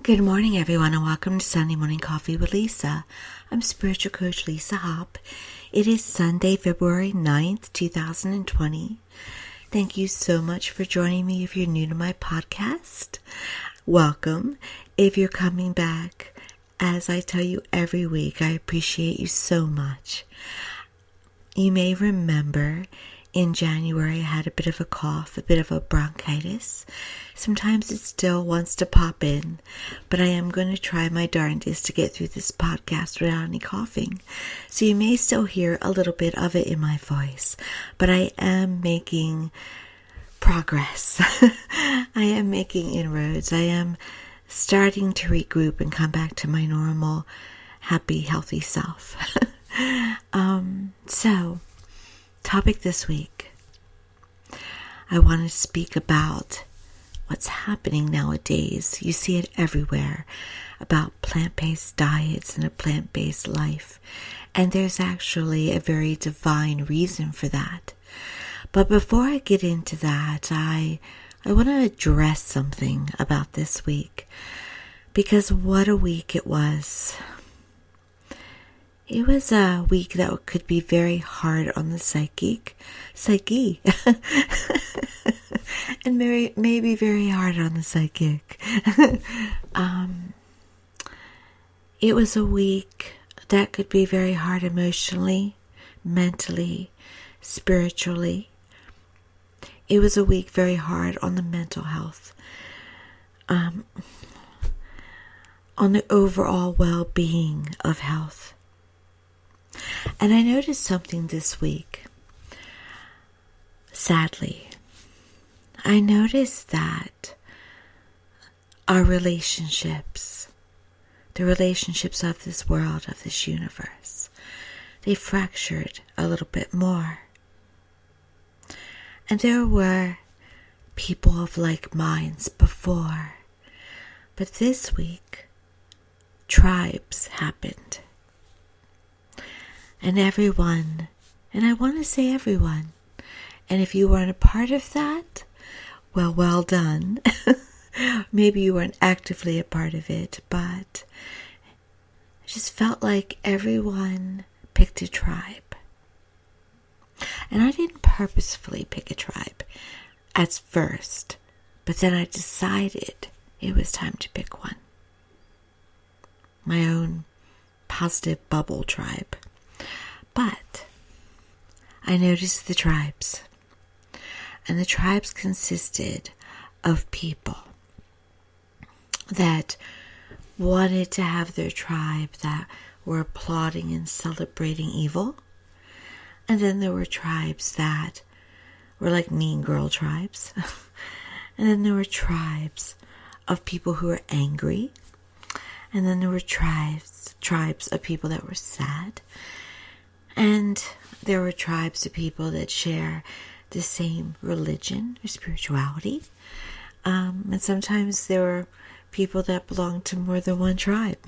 Good morning, everyone, and welcome to Sunday Morning Coffee with Lisa. I'm Spiritual Coach Lisa Hopp. It is Sunday, February 9th, 2020. Thank you so much for joining me. If you're new to my podcast, welcome. If you're coming back, as I tell you every week, I appreciate you so much. You may remember in January, I had a bit of a cough, a bit of a bronchitis. Sometimes it still wants to pop in, but I am going to try my darndest to get through this podcast without any coughing. So you may still hear a little bit of it in my voice, but I am making progress. I am making inroads. I am starting to regroup and come back to my normal, happy, healthy self. So, topic this week, I want to speak about what's happening nowadays. You see it everywhere about plant-based diets and a plant-based life. And there's actually a very divine reason for that. But before I get into that, I want to address something about this week. Because what a week it was. It was a week that could be very hard on the psyche, and maybe very hard on the psychic. It was a week that could be very hard emotionally, mentally, spiritually. It was a week very hard on the mental health, on the overall well-being of health. And I noticed something this week. Sadly, I noticed that our relationships, the relationships of this world, of this universe, they fractured a little bit more. And there were people of like minds before, but this week, tribes happened. And everyone, and I want to say everyone, and if you weren't a part of that, well done. Maybe you weren't actively a part of it, but it just felt like everyone picked a tribe. And I didn't purposefully pick a tribe at first, but then I decided it was time to pick one. My own positive bubble tribe. But I noticed the tribes, and the tribes consisted of people that wanted to have their tribe that were applauding and celebrating evil, and then there were tribes that were like mean girl tribes, and then there were tribes of people who were angry, and then there were tribes of people that were sad. And there were tribes of people that share the same religion or spirituality. And sometimes there were people that belonged to more than one tribe.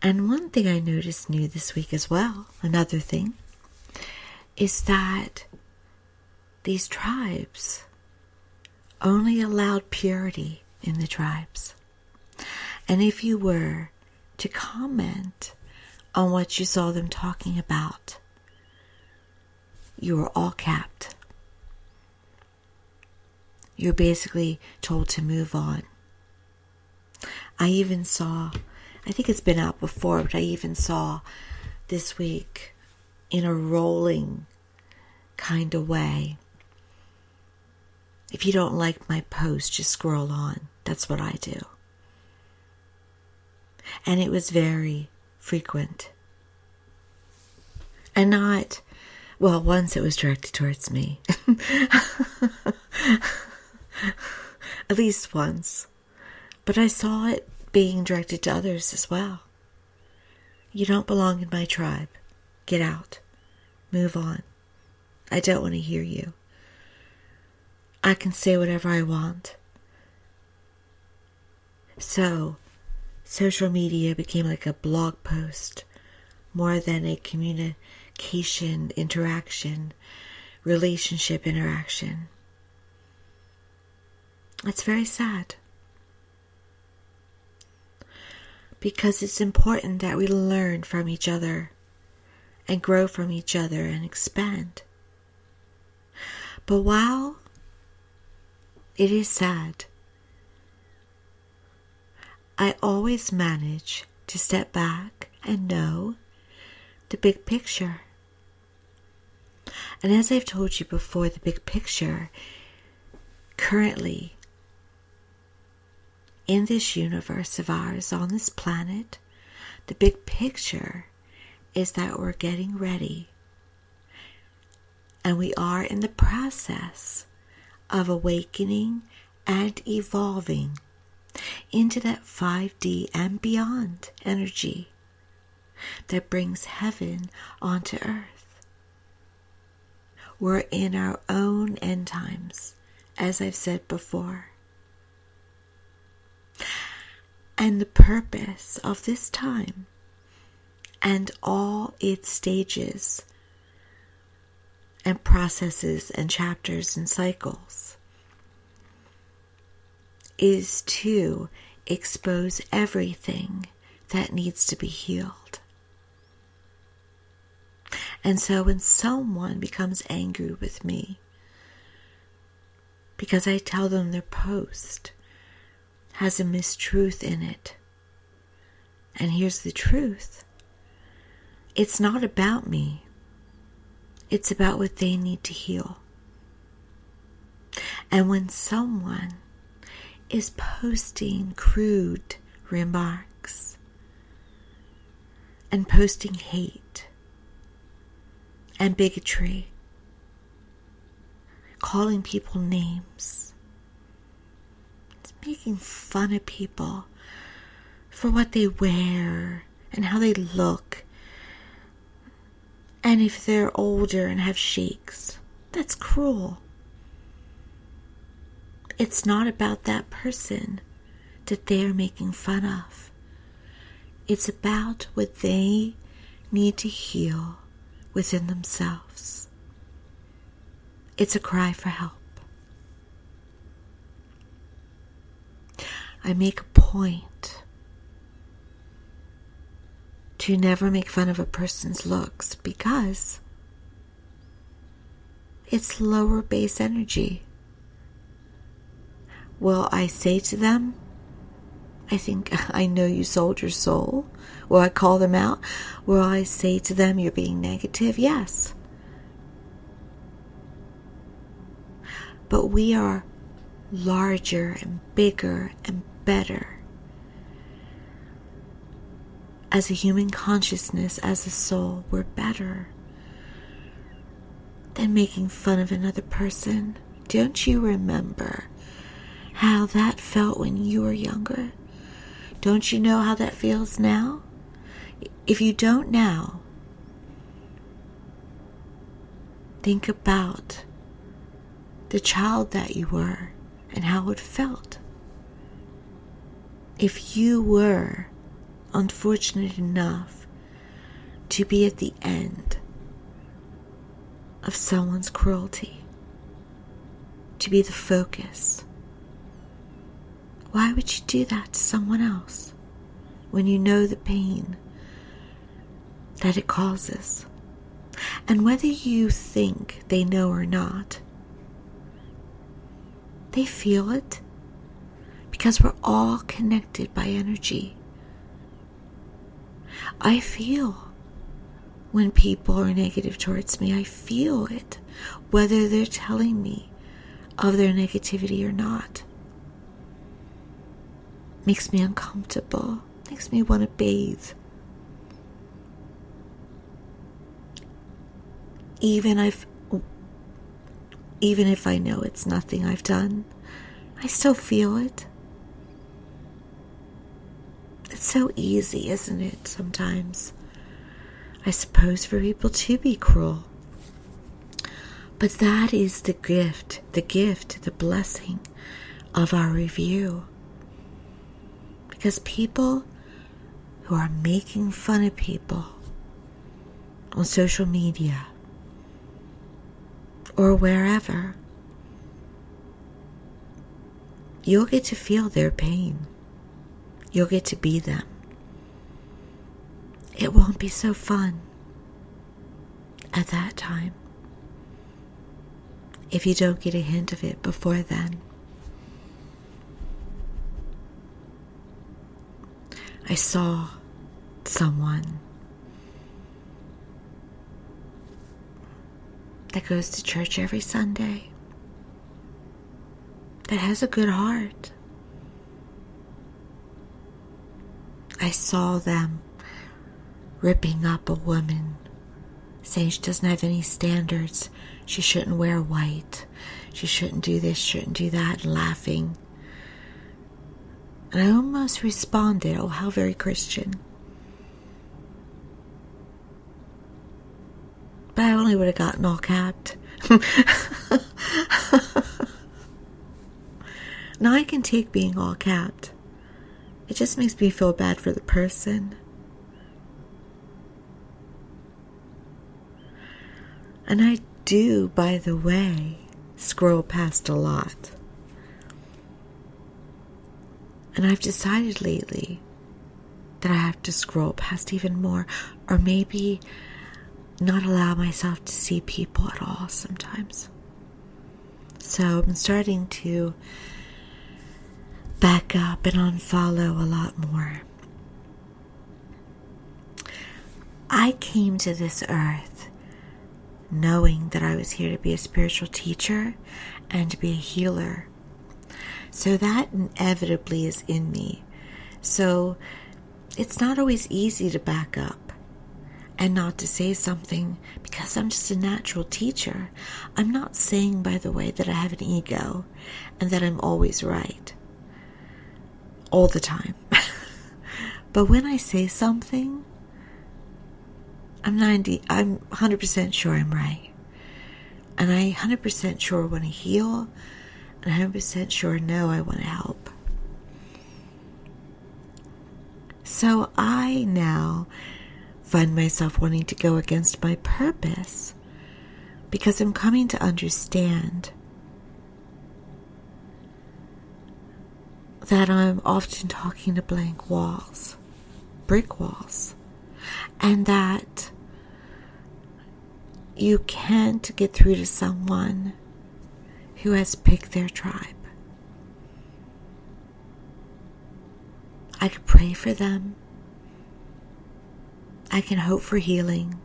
And one thing I noticed new this week as well, another thing, is that these tribes only allowed purity in the tribes. And if you were to comment on what you saw them talking about, you were all capped. You're basically told to move on. I even saw, I think it's been out before, but I even saw this week in a rolling kind of way. If you don't like my post, just scroll on. That's what I do. And it was very frequent. And not, well, once it was directed towards me. At least once. But I saw it being directed to others as well. You don't belong in my tribe. Get out. Move on. I don't want to hear you. I can say whatever I want. So, social media became like a blog post more than a communication interaction, relationship interaction. It's very sad. because it's important that we learn from each other and grow from each other and expand. But while it is sad, I always manage to step back and know the big picture. And as I've told you before, the big picture currently in this universe of ours, on this planet, the big picture is that we're getting ready, and we are in the process of awakening and evolving into that 5D and beyond energy that brings heaven onto earth. We're in our own end times, as I've said before. And the purpose of this time and all its stages and processes and chapters and cycles is to expose everything that needs to be healed. And so when someone becomes angry with me because I tell them their post has a mistruth in it, and here's the truth: it's not about me. It's about what they need to heal. And when someone is posting crude remarks and posting hate and bigotry, calling people names, it's making fun of people for what they wear and how they look, and if they're older and have shakes, that's cruel. It's not about that person that they are making fun of. It's about what they need to heal within themselves. It's a cry for help. I make a point to never make fun of a person's looks because it's lower base energy. Will I say to them, I think I know you sold your soul? Will I call them out? Will I say to them, you're being negative? Yes. But we are larger and bigger and better as a human consciousness, as a soul. We're better than making fun of another person. Don't you remember how that felt when you were younger? Don't you know how that feels now? If you don't now, think about the child that you were and how it felt. If you were unfortunate enough to be at the end of someone's cruelty, to be the focus, why would you do that to someone else when you know the pain that it causes? And whether you think they know or not, they feel it, because we're all connected by energy. I feel when people are negative towards me. I feel it, whether they're telling me of their negativity or not. Makes me uncomfortable, makes me want to bathe. Even if I know it's nothing I've done, I still feel it. It's so easy, isn't it, sometimes? I suppose for people to be cruel. But that is the gift, the blessing of our review. Because people who are making fun of people on social media or wherever, you'll get to feel their pain. You'll get to be them. it won't be so fun at that time if you don't get a hint of it before then. I saw someone that goes to church every Sunday, that has a good heart. I saw them ripping up a woman, saying she doesn't have any standards, she shouldn't wear white, she shouldn't do this, shouldn't do that, and laughing. And I almost responded, oh, how very Christian. But I only would have gotten all capped. Now I can take being all capped. It just makes me feel bad for the person. And I do, by the way, scroll past a lot. And I've decided lately that I have to scroll past even more, or maybe not allow myself to see people at all sometimes. So I'm starting to back up and unfollow a lot more. I came to this earth knowing that I was here to be a spiritual teacher and to be a healer. So that inevitably is in me. So it's not always easy to back up and not to say something, because I'm just a natural teacher. I'm not saying, by the way, that I have an ego and that I'm always right all the time. But when I say something, I'm 100% sure I'm right. And I 100% sure want to heal, and 100% sure I want to help. So I now find myself wanting to go against my purpose, because I'm coming to understand that I'm often talking to blank walls, brick walls, and that you can't get through to someone who has picked their tribe. I can pray for them. I can hope for healing.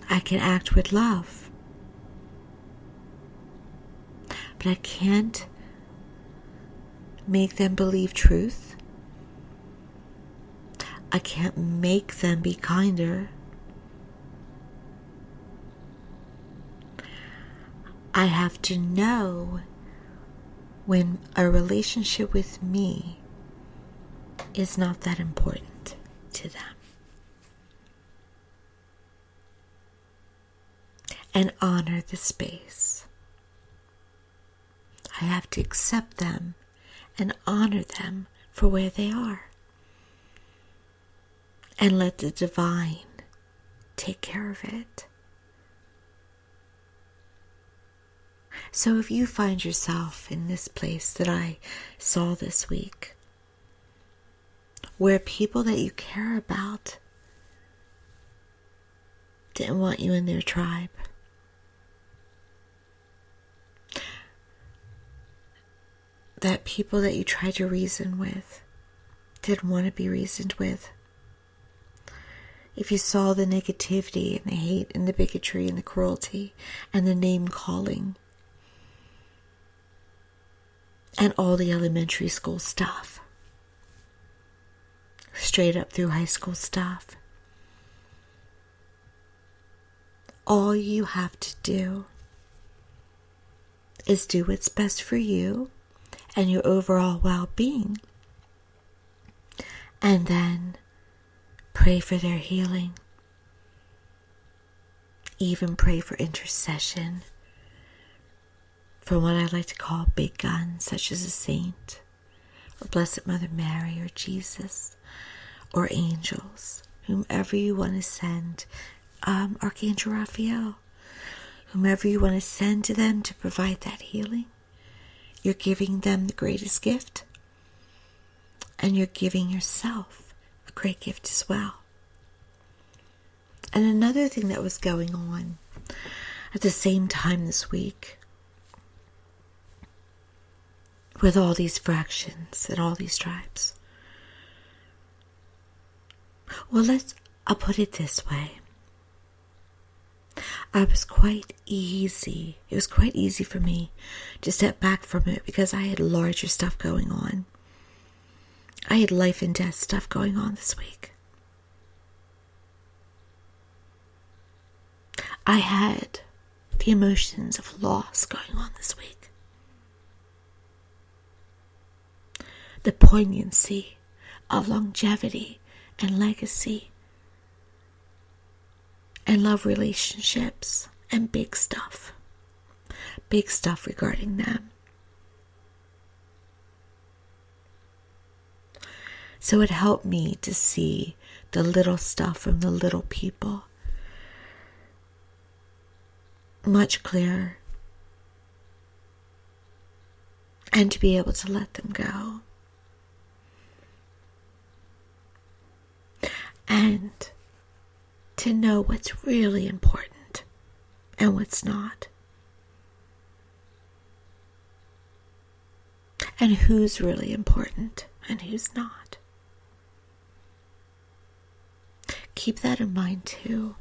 I can act with love. But I can't make them believe truth. I can't make them be kinder. I have to know when a relationship with me is not that important to them. And honor the space. I have to accept them and honor them for where they are. And let the divine take care of it. So if you find yourself in this place that I saw this week, where people that you care about didn't want you in their tribe, that people that you tried to reason with didn't want to be reasoned with, if you saw the negativity and the hate and the bigotry and the cruelty and the name calling and all the elementary school stuff, straight up through high school stuff, all you have to do is do what's best for you and your overall well-being, and then pray for their healing. Even pray for intercession from what I like to call big guns, such as a saint, or Blessed Mother Mary, or Jesus, or angels, whomever you want to send, Archangel Raphael, whomever you want to send to them to provide that healing. You're giving them the greatest gift, and you're giving yourself a great gift as well. And another thing that was going on at the same time this week, with all these fractions and all these tribes. Well, I'll put it this way. It was quite easy for me to step back from it because I had larger stuff going on. I had life and death stuff going on this week. I had the emotions of loss going on this week. The poignancy of longevity and legacy and love relationships and big stuff regarding them. So it helped me to see the little stuff from the little people much clearer, and to be able to let them go. And to know what's really important and what's not. And who's really important and who's not. Keep that in mind too.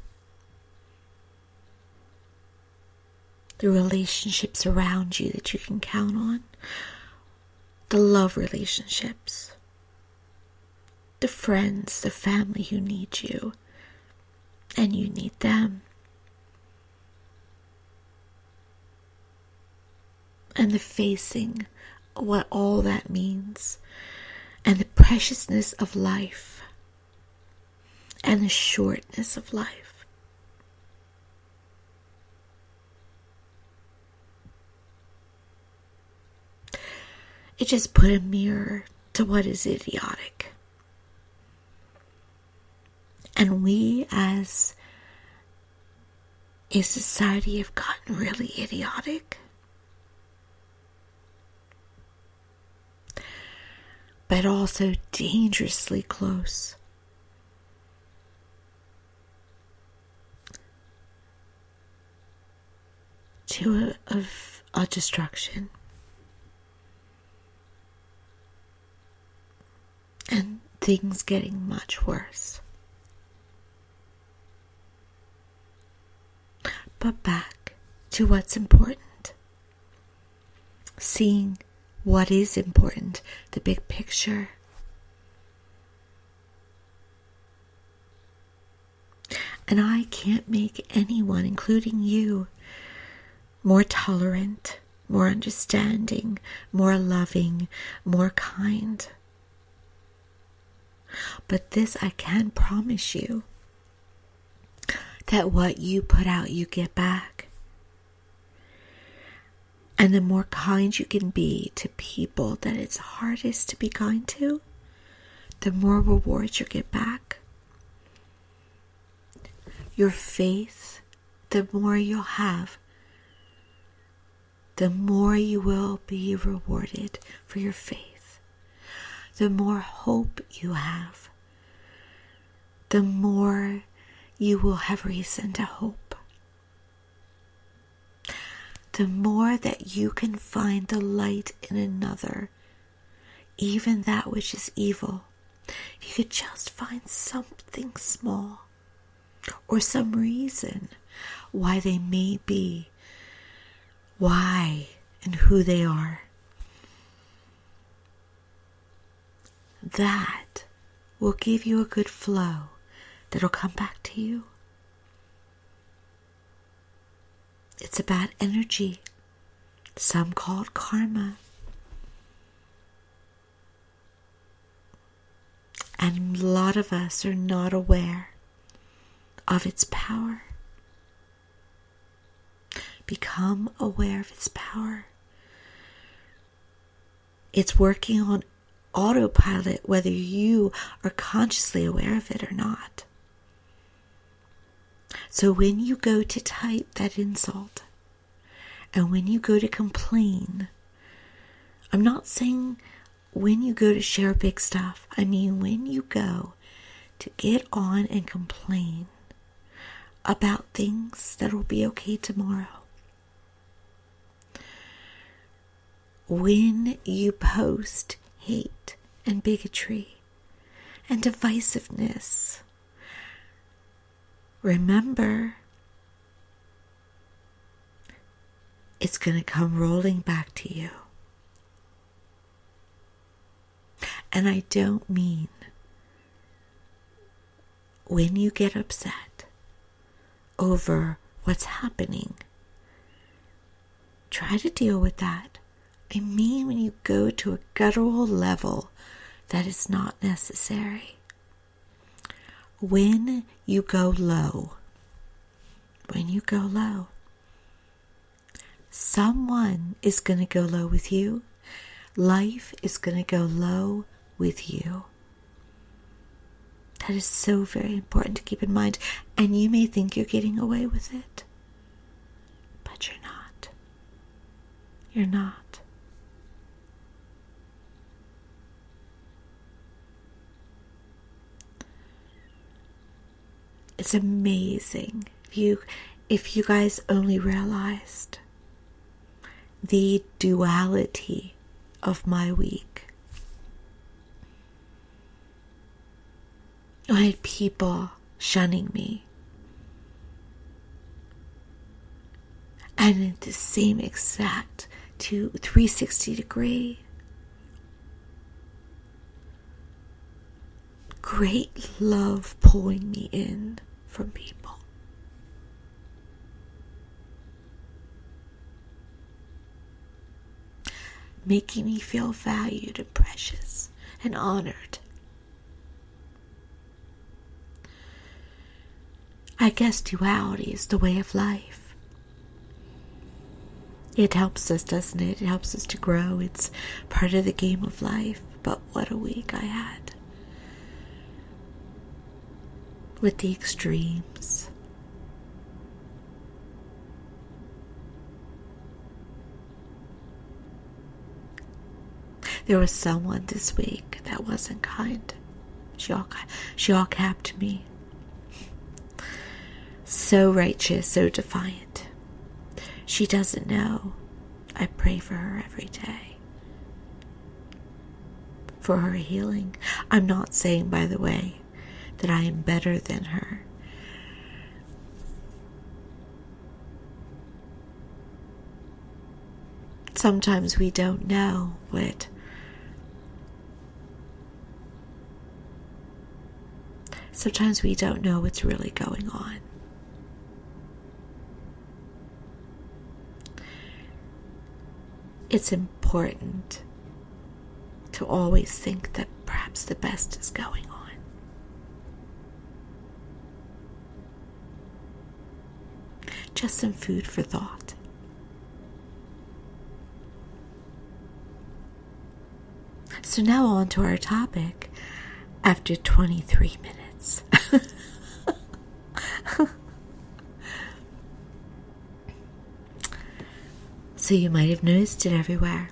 The relationships around you that you can count on. The love relationships. The friends, the family who need you. And you need them. And the facing what all that means. And the preciousness of life. And the shortness of life. It just put a mirror to what is idiotic. And we as a society have gotten really idiotic. But also dangerously close. To a destruction. And things getting much worse. But back to what's important. Seeing what is important, the big picture. And I can't make anyone, including you, more tolerant, more understanding, more loving, more kind. But this I can promise you, that what you put out, you get back. And the more kind you can be to people that it's hardest to be kind to, the more rewards you get back. Your faith, the more you'll have, the more you will be rewarded for your faith. The more hope you have, the more you will have reason to hope. The more that you can find the light in another, even that which is evil. If you could just find something small or some reason why they may be, why and who they are. That will give you a good flow that'll come back to you. It's about energy. Some call it karma. And a lot of us are not aware of its power. Become aware of its power. It's working on autopilot whether you are consciously aware of it or not. So when you go to type that insult, and when you go to complain, I'm not saying when you go to share big stuff. I mean when you go to get on and complain about things that will be okay tomorrow. When you post hate and bigotry and divisiveness, remember, it's going to come rolling back to you. And I don't mean when you get upset over what's happening, try to deal with that. I mean when you go to a guttural level that is not necessary. When you go low, someone is going to go low with you. Life is going to go low with you. That is so very important to keep in mind. And you may think you're getting away with it, but you're not. You're not. It's amazing if you guys only realized the duality of my week. I had people shunning me, and at the same exact 360-degree, great love pulling me in from people. Making me feel valued and precious and honored. I guess duality is the way of life. It helps us, doesn't it? It helps us to grow. It's part of the game of life. But what a week I had. With the extremes. There was someone this week that wasn't kind. She all capped me. So righteous, so defiant. She doesn't know. I pray for her every day. For her healing. I'm not saying, by the way, that I am better than her. Sometimes we don't know what sometimes we don't know what's really going on. It's important to always think that perhaps the best is going on. Just some food for thought. So now on to our topic after 23 minutes. So you might have noticed it everywhere.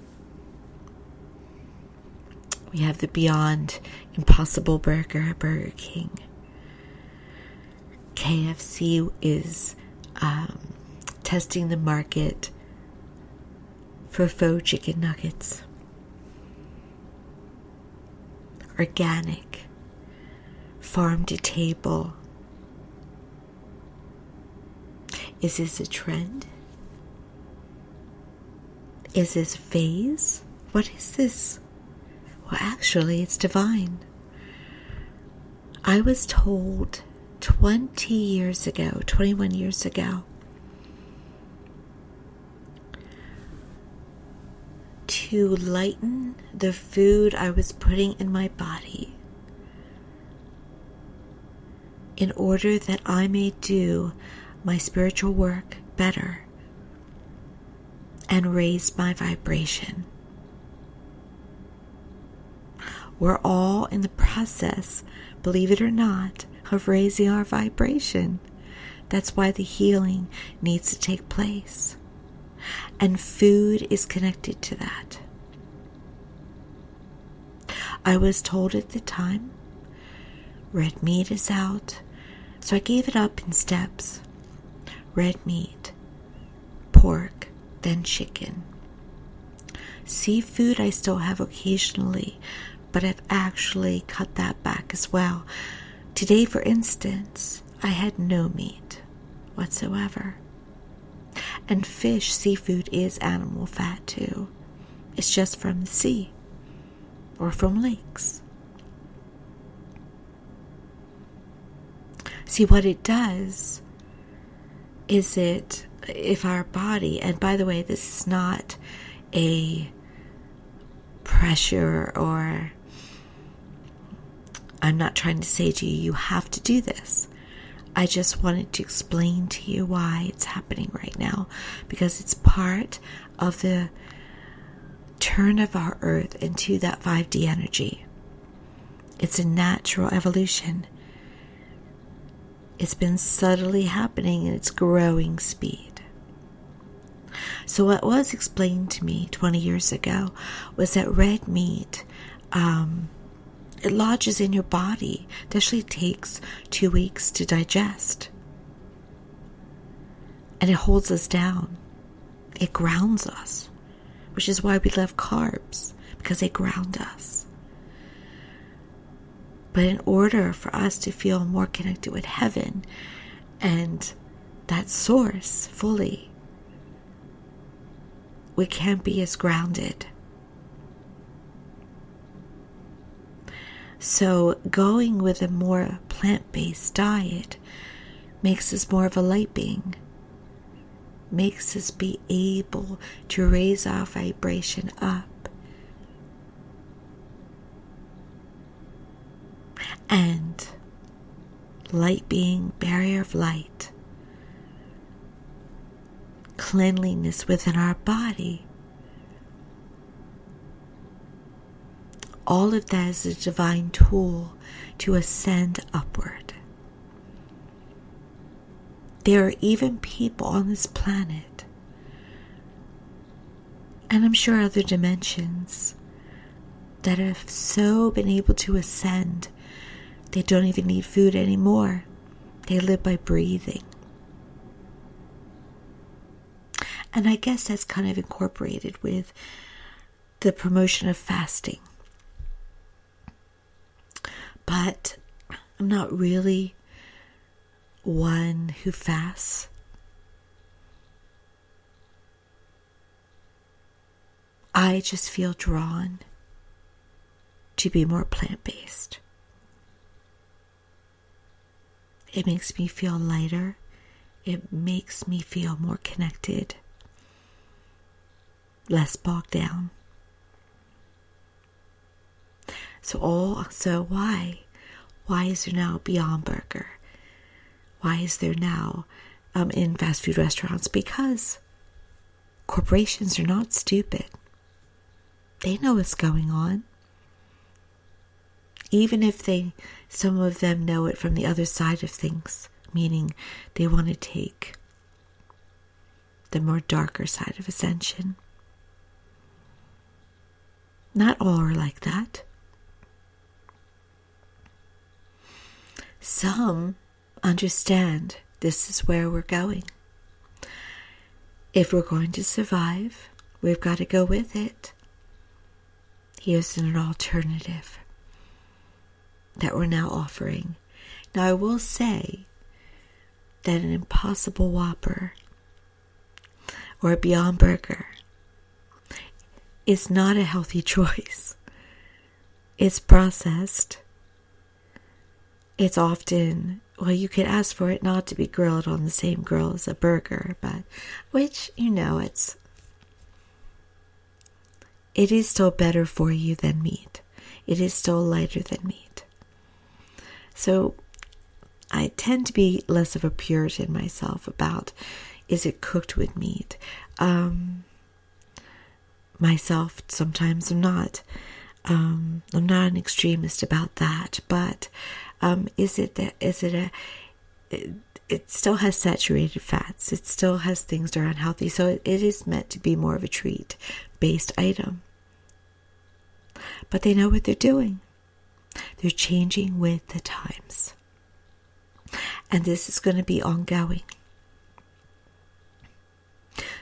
We have the Beyond Impossible Burger at Burger King. KFC is testing the market for faux chicken nuggets. Organic, farm to table. Is this a trend? Is this a phase? What is this? Well, actually, it's divine. I was told 21 years ago, to lighten the food I was putting in my body in order that I may do my spiritual work better and raise my vibration. We're all in the process, believe it or not, of raising our vibration. That's why the healing needs to take place. And food is connected to that. I was told at the time, Red meat is out, so I gave it up in steps. Red meat, pork, then chicken. Seafood I still have occasionally, but I've actually cut that back as well. Today, for instance, I had no meat whatsoever. And fish, seafood, is animal fat too. It's just from the sea or from lakes. See, what it does is if our body, and by the way, this is not a pressure, or I'm not trying to say to you, you have to do this. I just wanted to explain to you why it's happening right now, because it's part of the turn of our earth into that 5D energy. It's a natural evolution. It's been subtly happening in its growing speed. So what was explained to me 20 years ago was that red meat, it lodges in your body. It actually takes 2 weeks to digest. And it holds us down. It grounds us, which is why we love carbs, because they ground us. But in order for us to feel more connected with heaven and that source fully, we can't be as grounded. So going with a more plant-based diet makes us more of a light being, makes us be able to raise our vibration up. And light being, barrier of light, cleanliness within our body. All of that is a divine tool to ascend upward. There are even people on this planet, and I'm sure other dimensions, that have so been able to ascend, they don't even need food anymore. They live by breathing. And I guess that's kind of incorporated with the promotion of fasting. But I'm not really one who fasts. I just feel drawn to be more plant-based. It makes me feel lighter. It makes me feel more connected, less bogged down. So why? Why is there now Beyond Burger? Why is there now in fast food restaurants? Because corporations are not stupid. They know what's going on. Even if some of them know it from the other side of things, meaning they want to take the more darker side of ascension. Not all are like that. Some understand this is where we're going. If we're going to survive, we've got to go with it. Here's an alternative that we're now offering. Now, I will say that an Impossible Whopper or a Beyond Burger is not a healthy choice. It's processed. It's often, well, you could ask for it not to be grilled on the same grill as a burger, but which, it is still better for you than meat. It is still lighter than meat. So I tend to be less of a Puritan myself about, is it cooked with meat? Myself, sometimes I'm not. I'm not an extremist about that, but it still has saturated fats. It still has things that are unhealthy. So it is meant to be more of a treat-based item. But they know what they're doing. They're changing with the times. And this is going to be ongoing.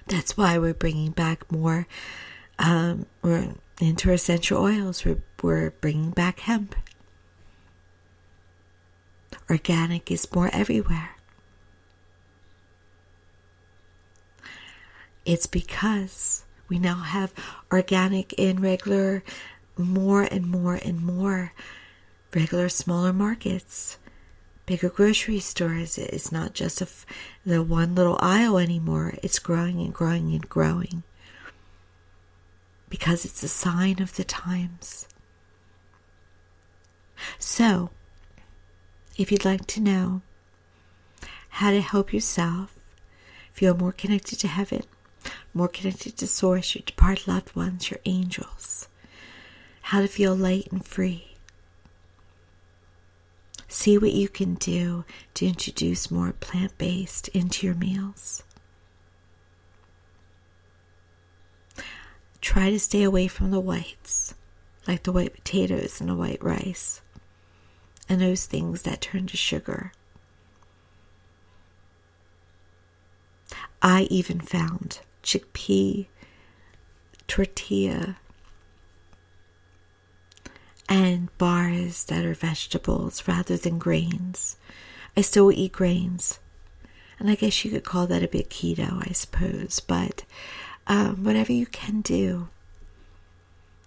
That's why we're bringing back more, we're into essential oils. We're bringing back hemp. Organic is more everywhere. It's because we now have organic in regular, more and more and more regular smaller markets, bigger grocery stores. It's not just the one little aisle anymore. It's growing and growing and growing because it's a sign of the times. So, if you'd like to know how to help yourself feel more connected to heaven, more connected to Source, your departed loved ones, your angels, how to feel light and free, see what you can do to introduce more plant-based into your meals. Try to stay away from the whites, like the white potatoes and the white rice, and those things that turn to sugar. I even found chickpea, tortilla, and bars that are vegetables rather than grains. I still eat grains, and I guess you could call that a bit keto, I suppose, but whatever you can do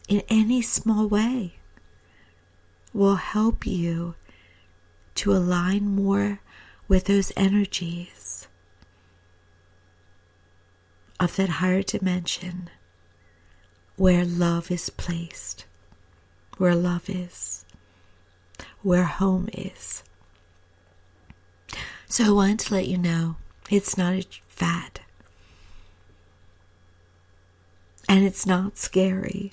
in any small way will help you to align more with those energies of that higher dimension where love is placed, where love is, where home is. So I wanted to let you know it's not a fad. And it's not scary.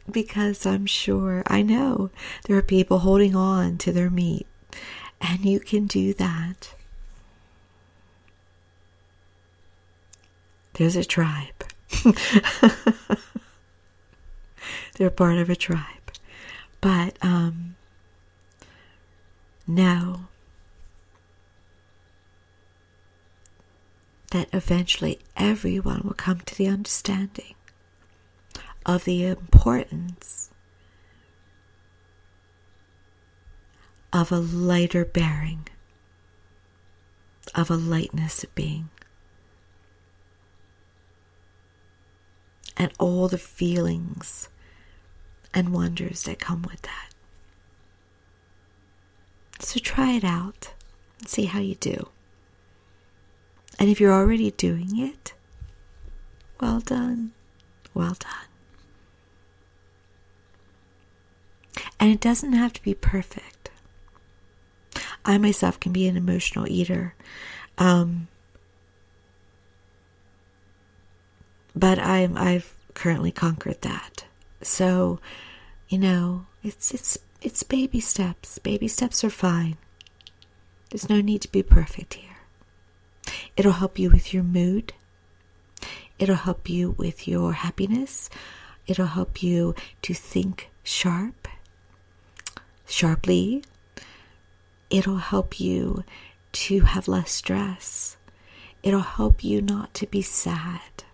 Because I know there are people holding on to their meat. And you can do that. There's a tribe. They're part of a tribe. But know that eventually everyone will come to the understanding of the importance of a lighter bearing, of a lightness of being, and all the feelings and wonders that come with that. So try it out and see how you do. And if you're already doing it, well done. Well done. And it doesn't have to be perfect. I myself can be an emotional eater. But I've currently conquered that. So, it's baby steps. Baby steps are fine. There's no need to be perfect here. It'll help you with your mood. It'll help you with your happiness. It'll help you to think sharply. It'll help you to have less stress. It'll help you not to be sad.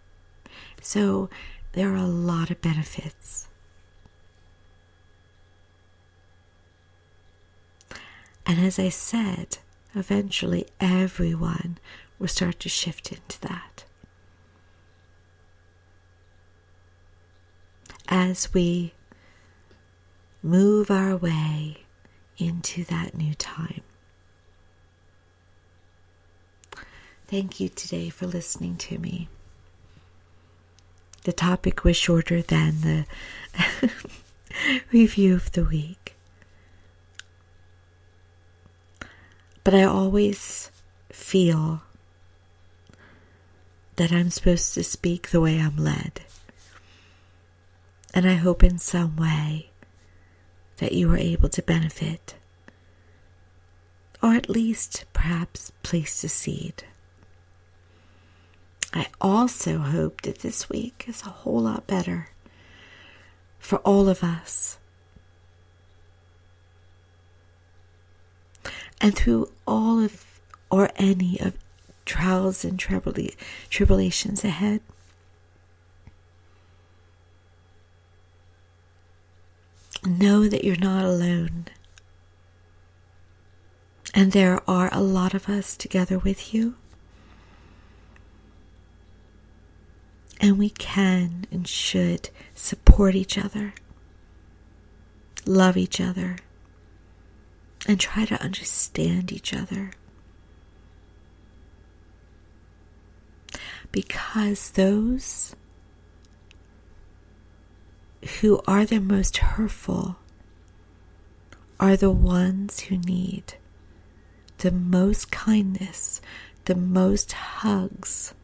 So there are a lot of benefits. And as I said, eventually everyone will start to shift into that. As we move our way into that new time. Thank you today for listening to me. The topic was shorter than the review of the week. But I always feel that I'm supposed to speak the way I'm led. And I hope in some way that you are able to benefit, or at least perhaps place a seed. I also hope that this week is a whole lot better for all of us And through all of or any of trials and tribulations ahead, know that you're not alone. And there are a lot of us together with you. And we can and should support each other, love each other, and try to understand each other. Because those who are the most hurtful are the ones who need the most kindness, the most hugs,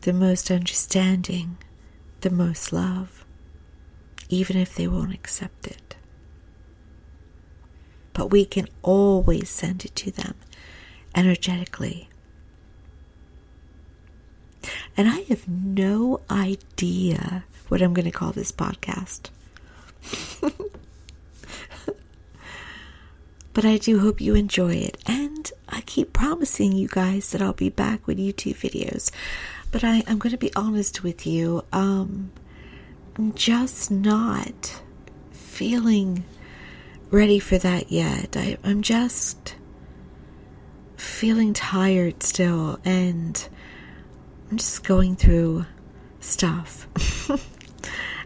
the most understanding, the most love, even if they won't accept it. But we can always send it to them energetically. And I have no idea what I'm going to call this podcast. But I do hope you enjoy it. And I keep promising you guys that I'll be back with YouTube videos. But I'm going to be honest with you. I'm just not feeling ready for that yet. I'm just feeling tired still. And I'm just going through stuff.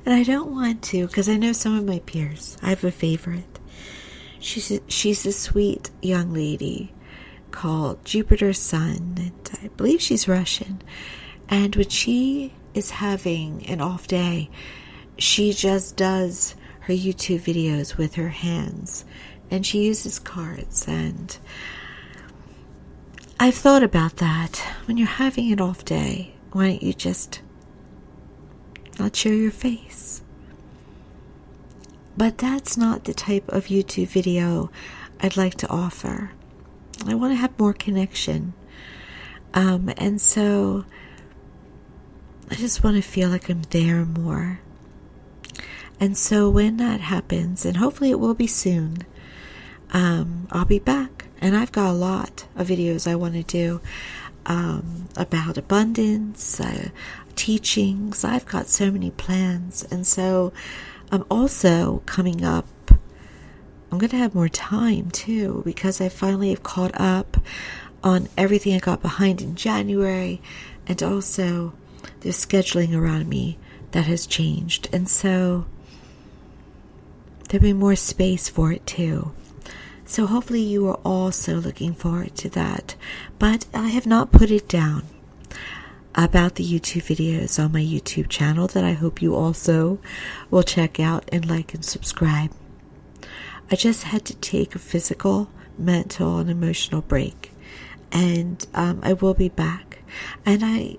And I don't want to, because I know some of my peers. I have a favorite. She's a sweet young lady called Jupiter's Sun, and I believe she's Russian. And when she is having an off day, she just does her YouTube videos with her hands, and she uses cards. And I've thought about that. When you're having an off day, why don't you just not show your face? But that's not the type of YouTube video I'd like to offer. I want to have more connection. And so I just want to feel like I'm there more. And so when that happens, and hopefully it will be soon, I'll be back. And I've got a lot of videos I want to do about abundance, teachings. I've got so many plans. And so I'm also coming up, I'm going to have more time too, because I finally have caught up on everything I got behind in January, and also the scheduling around me that has changed. And so there'll be more space for it too. So hopefully you are also looking forward to that. But I have not put it down about the YouTube videos on my YouTube channel that I hope you also will check out and like and subscribe. I just had to take a physical, mental, and emotional break. And I will be back. And I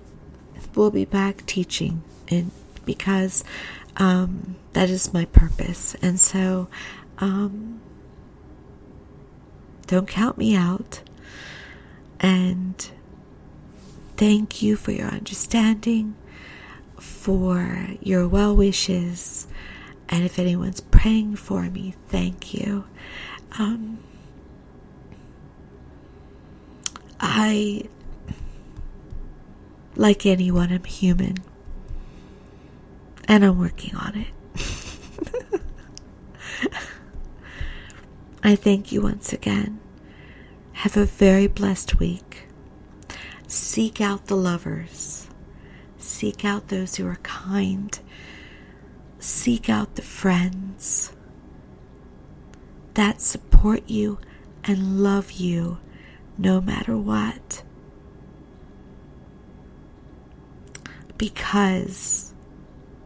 will be back teaching, and because that is my purpose. And so don't count me out. And thank you for your understanding, for your well wishes, and if anyone's praying for me, thank you. I, like anyone, I'm human, and I'm working on it. I thank you once again. Have a very blessed week. Seek out the lovers. Seek out those who are kind. Seek out the friends that support you and love you no matter what. Because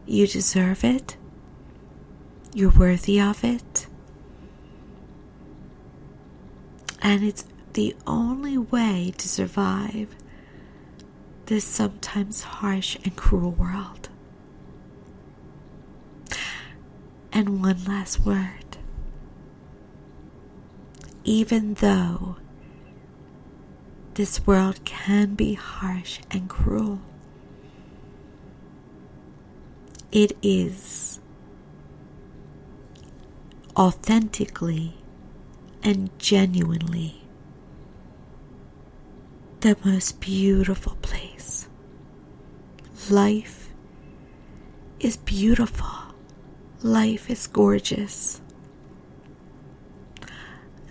you deserve it. You're worthy of it. And it's the only way to survive this sometimes harsh and cruel world. And one last word. Even though this world can be harsh and cruel, it is authentically and genuinely the most beautiful place. Life is beautiful. Life is gorgeous.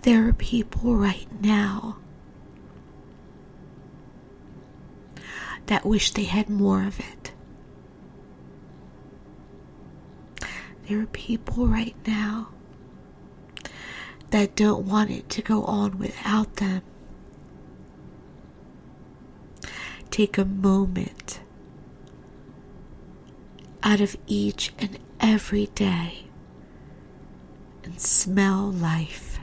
There are people right now that wish they had more of it. There are people right now that don't want it to go on without them. Take a moment out of each and every day and smell life.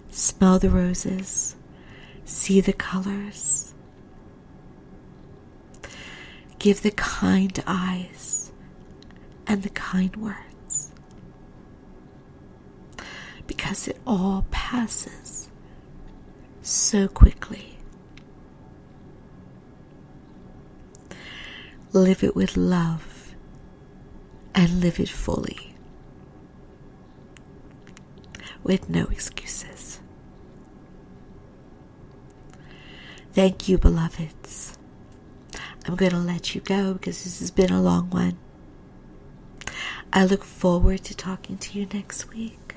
Smell the roses. See the colors. Give the kind eyes and the kind words. Because it all passes so quickly. Live it with love and live it fully, with no excuses. Thank you, beloveds. I'm going to let you go because this has been a long one. I look forward to talking to you next week.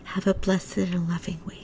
Have a blessed and loving week.